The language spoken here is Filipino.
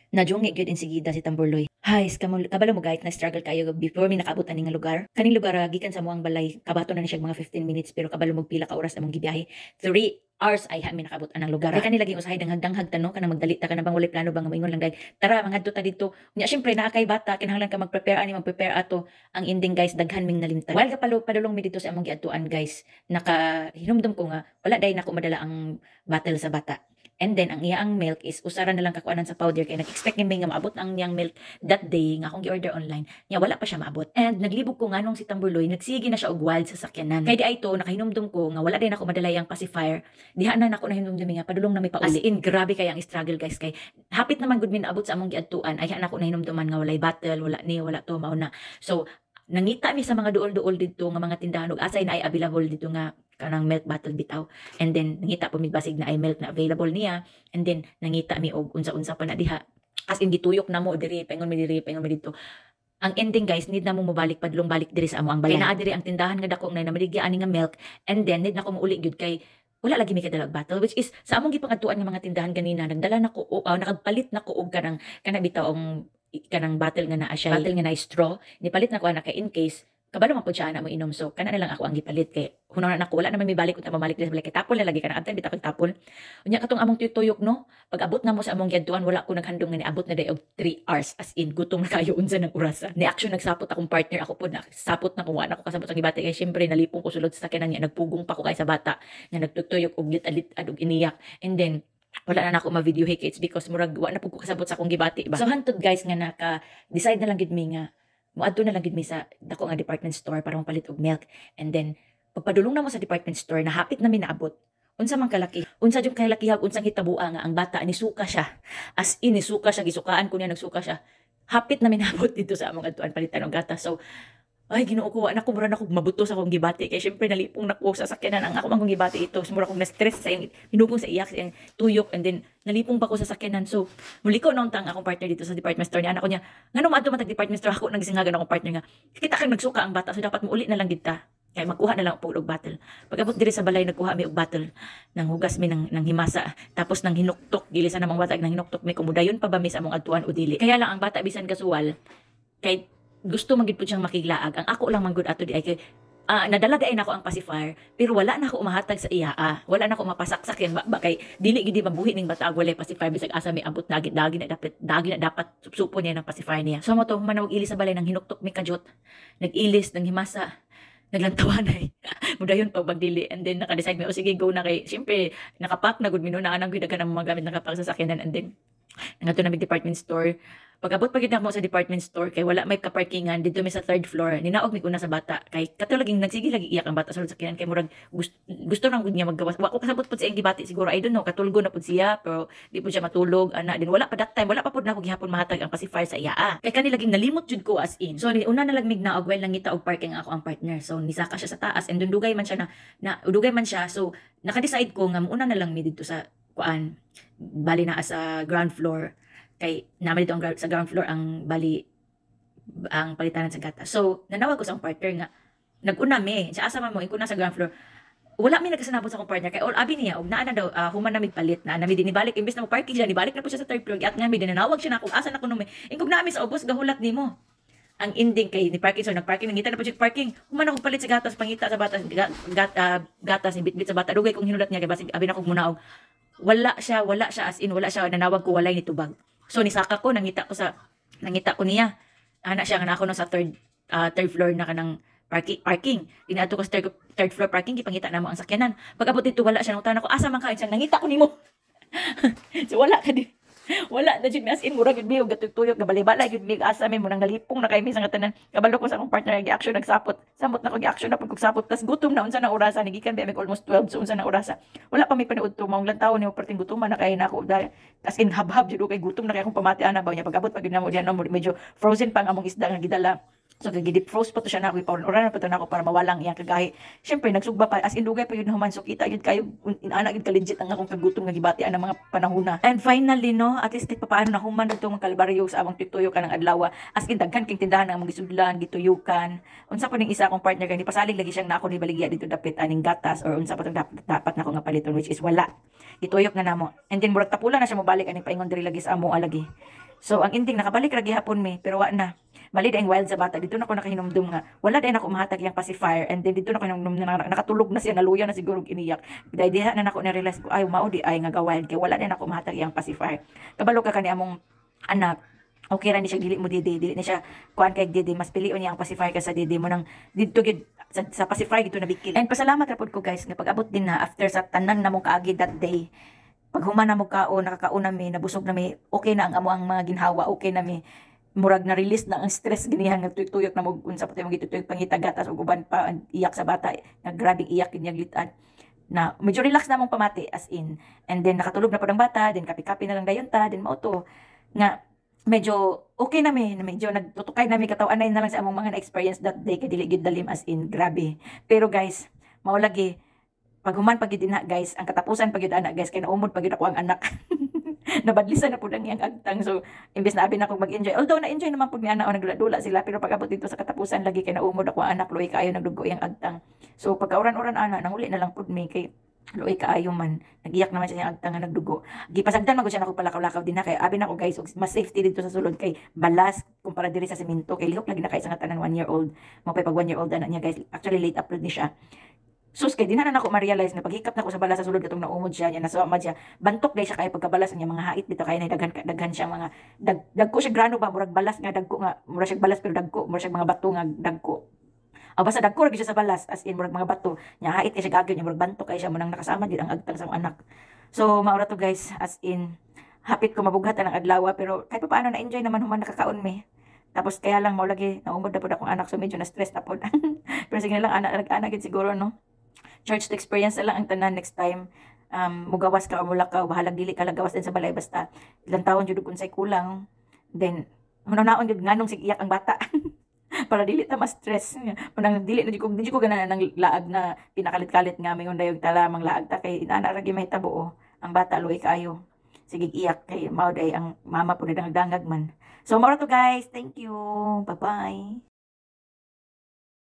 Nadungi gyud insigida si Tamburloy. Hay, kabalo mo guys na struggle kayo before mi nakaabot ani nga lugar. Kaning lugar gikan sa muang balay, kabato na ni siya mga 15 minutes pero kabalo mo pila ka oras among gibiyahe. 3 hours ay mi nakaabot anang lugar. Kay kanila laging usahay danghag-danghag tanong kana magdali ta kana bang walay plano bang moingon lang guys. Tara mangadto ta dito. Nya syempre naa kay bata kinahanglan ka mag-prepare ani mag-prepare ato. Ang ending guys daghan ming nalimtan. While padulong mi dito sa among giadtuan guys, naka hinumdum ko nga wala day nako madala ang battle sa bata. And then, ang iyang milk is usara na lang kakuanan sa powder. Kaya nag-expect niya nga maabot ang iyang milk that day nga akong gi-order online. Nya wala pa siya maabot. And naglibog ko nga nung si Tamburloy, nagsige na siya og wild sa sakyanan. Kaya di ay to, nakahinumdum ko nga wala din ako madala yung pacifier. Diha na nako nahinumdum nga, padulong na may pauli. As in, grabe kaya ang struggle guys. Kay hapit naman good min abot sa among giadtuan. Ay nako nahinumduman nga walay battle, wala ni, wala to, mauna. So, nangita mi sa mga duol-duol dito nga mga tindahan ug asay na ay available dito nga kanang milk bottle bitaw. And then nangita po mi basig na ay milk na available niya. And then nangita mi og unsa-unsa pa na diha. As in gituyok na mo diri, paingon mi dito. Ang ending guys, need na mo mobalik padulong balik diri sa amo ang bayan. Kay naa diri ang tindahan nga dako na namaligya ani nga milk. And then need na ko muuli gyud kay wala lagi mi kadalag bottle, which is sa among gipangadtuan nga mga tindahan ganina nagdala na ko nakagpalit na ko og kanang bitaw ang kanang bottle nga naa siya, bottle nga na straw, nipalit na ko na kay in case kabalo man pud siya na mo inom, so kana na lang ako ang gipalit kay hunaw na ako wala naman may balik unta mamalik diri sa balay kay tapon na lagi kana abtan bitaw tapon. Unya katong among tuyok no, pag abot na mo sa among giadtuan wala ko naghandom nga niabot na day og 3 hours, as in gutom na kayo unsa ng orasa. Ni action nagsapot akong partner, ako pud nagsapot na kung wala ko kasabot ang gibati kay syempre nalipong ko sulod sa sakyanan niya, nagpugong pa ko kay sa bata nga nagtutuyok og lit-alit og iniyak. And then wala na ako ma-video hikits because murag wa na pud ko kasabot sa akong gibati ba. So hantod guys nga naka-decide na lang gid mi nga moadto na lang gid mi sa dako nga department store para mapalit og milk. And then pagpadulong na mo sa department store na hapit na mi naabot. Unsa man kalaki, unsa jud kalakihag, unsang hitabua nga ang bata ni suka siya. As in ni suka siya, gisukaan ko niya, nagsuka siya. Hapit na mi naabot dito sa among adtuan palitan og gatas. So ay Ginoo ko, anak ko mura na ko mabuto sa akong gibati kay syempre nalipong nako sa sakyanan ang ako mang gibati ito, mura akong na-stress sa iyang hinugong sa iyak sa iyang tuyok, and then nalipong pa ko sa sakyanan. So muliko nung tang akong partner dito sa department store ni anak ko niya nganong maadto man tag department store, ako nagsingagan akong partner nga kita kang nagsuka ang bata, so dapat mo uli na lang kita kay magkuha na lang po og bottle. Pag-abot diri sa balay nagkuha mi og bottle, nang hugas mi ng himasa, tapos nang hinuktok dili sa namang bata nang hinuktok mi kumudayon pa ba mi sa among adtuan o dili. Kaya lang ang bata bisan kasuwal kay gusto man gid pud siyang makiglaag. Ang ako lang man gud ato di ay kay nadala day nako ang pacifier pero wala na ako umahatag sa iya. Wala na ako mapasaksak yang ba kay dili gid mabuhi ning bata walay pacifier bisag asa may abot dagi na dapat supsupo niya ng pacifier niya. So mo to manawag ilis sa balay nang hinuktok mi kajot. Nag-ilis ng himasa. Naglantawan ay mudayon pag magdili, and then naka-decide mi o sige go na kay syempre nakapack na gud mi no na anang gid ka ng mga gamit nakapack sa sakyanan. And then nangato na mi department store. Pag-abot pa gid mo sa department store kay wala may kaparkingan dito mi sa 3rd floor. Ninaog mi kuna sa bata kay katulaging nagsige lagi iyak ang bata sulod sa sakyanan kay murag gusto nang gud niya maggawas. Wa ko kasabot pud sa iyang gibati siguro, I don't know, katulgo na pud siya pero di pud siya matulog ana. Din wala pa that time, wala pa pud na ko gihapon mahatag ang pacifier sa iya. Kay kani laging nalimot jud ko as in. So una na lang mig naog while nangita og parking ako ang partner. So nisaka siya sa taas and dugay man siya dugay man siya. So naka-decide ko nga una na lang mi dito sa kuan bali na sa ground floor kay naman dito sa ground floor ang bali ang palitanan sa gata. So nanawag ko sa akong partner nga naguna mi sa asa man mo ikuna sa ground floor, wala mi nagkasanabot sa akong partner kay all abi niya og naa na daw human na mig palit na nami din ibalik imbes na mo parking siya nibalik na po siya sa 3rd floor at nga mi din nanawag siya na kung asa na kuno mi ingkog na mi sa ubos gahulat nimo. Ang ending kay ni parking, so nagparking nangita na po siya parking, human ako palit sa gatas pangita sa bata gatas ni bitbit sa bata dugay kong hinulat niya kay basig abi na ko muna og wala siya as in wala siya, nanawag ko walay ni tubag. So nisaka ko nangita ko niya ana siya nga ako no sa third floor na kanang parking dinaadto ko sa third floor parking gipangita na mo ang sakyanan. Pag-abot dito wala siya, nang tanan ko asa man ka siyang nangita ko nimo. So wala ka di wala na jud as in mura gid mi og gatuyok nga balay-balay gid mi asa mi murang nalipong na kay mi sa tanan. Kabalo ko sa akong partner gi-action nagsapot. Samot na ko gi-action na pag sapot tas gutom na unsa na orasa ni gikan ba almost 12, so unsa na orasa. Wala pa mi paniud to maong lantaw ni perting gutom na kay nako as in habhab jud kay gutom na kay akong pamatian na ba niya pag-abot pag na mo diyan no medyo frozen pa ang among isda nga gidala. So gidip froze pa to siya na ako ipaon oran pa to na ako para mawalang iyang kagahi. Syempre nagsugba pa as in dugay pa yun human, so kita gid kayo ana gid ka legit ang akong kagutom nga gibatian ng mga panahona. And finally no, at least papaano na human dito mga kalbaryo sa among tuyo kanang adlaw. As in daghan king tindahan ang among gisudlan gituyukan. Unsa pa ning isa akong partner kay pasalig lagi siyang nako ni baligya dito dapit aning gatas or unsa pa dapat nako nga paliton, which is wala. Gituyok na namo. And then murag tapula na siya mobalik aning paingon diri lagi sa amo alagi. So ang ending nakabalik ra gihapon mi pero wa na. Mali daing wild sa bata dito na ko nakahinumdum nga. Wala dayon ako mahatag yang pacifier and then dito na ko hinumdum na nakatulog na siya naluya na siguro og iniyak. Dahil diha na nako na realize ko ay mao di ay nga wild kay wala din ako mahatag yang pacifier. Kabalo ka kani among anak okay ra ni siya dili mo didi ni siya kuan kay didi mas pilion niya ang pacifier ka sa didi mo nang dito gid sa pacifier gito nabikil. And pasalamat ra pud ko guys nga pag-abot din na after sa tanan namong kaagi that day. Pag human na mo kaon, nakakaon na mi, nabusog na mi, okay na ang amo ang mga ginhawa, okay na mi. Murag na release na ang stress ganihan nga tuyok na mo unsa pati mo gituyok pangitagatas ug uban pa iyak sa bata, nga grabing iyak gid niyang litan. Na medyo relax na mong pamati as in. And then nakatulog na pud ang bata, then kapi-kapi na lang dayon ta, then mao to nga medyo okay na mi, medyo nagtutukay na mi katawan na lang sa among mga na-experience that day kay dili gid dalim as in grabe. Pero guys, mao lagi pag human pag na guys, ang katapusan pag ana guys kay naumod pag ako ang anak. Nabadlisan na pud ang iyang agtang. So imbes na abi na ako mag-enjoy. Although na-enjoy naman pud ni ana o nagdula-dula sila pero pag abot dito sa katapusan lagi kay naumod ako ang anak, luoy kaayo nagdugo iyang agtang. So pagkauran-uran ana nanguli na lang pud mi kay luoy kaayo man. Nagiyak naman siya yung agtang nga nagdugo. Gipasagdan man ko siya nako palakaw-lakaw din na kay abi nako guys, mas safety dito sa sulod kay balas kumpara diri sa semento kay lihok lagi na kay sa nga tanan 1 year old. Mo pay pag 1 year old ana niya guys. Actually late upload ni siya. Sus kay di na ako ma-realize nga paghikap na ko sa balas sa sulod katong naumod siya niya nasama siya bantok day siya kay pagkabalas niya mga hait dito kay daghan siya mga dagko siya grano ba murag balas nga dagko nga murag siya balas pero dagko murag siya mga bato nga dagko. Basta dagko ra siya sa balas as in murag mga bato nya hait kay siya gagyo nya murag bantok kay siya munang nakasama gid ang agtang sa anak. So maura to guys as in hapit ko mabughat ang adlaw pero kahit pa paano na enjoy naman human nakakaon mi. Tapos kaya lang mao lagi naumod na pud akong anak so medyo na stress na pud. Pero sige na lang anak gid siguro no. Church to experience na lang ang tanan next time. Mugawas ka o mulakaw, bahalag dili ka lagawas din sa balay basta ilang taon jud unsay kulang. Then hunaw-naon jud nganong sig iyak ang bata. Para dili ta ma-stress. Manang dili na di ko ganahan ng laag na pinakalit-kalit nga mayon dayog tala mang laag ta kay inana ra gyud mahitabo oh. Ang bata luoy kaayo. Sige iyak kay mao day ang mama pud nagdangag man. So mao to guys. Thank you. Bye-bye.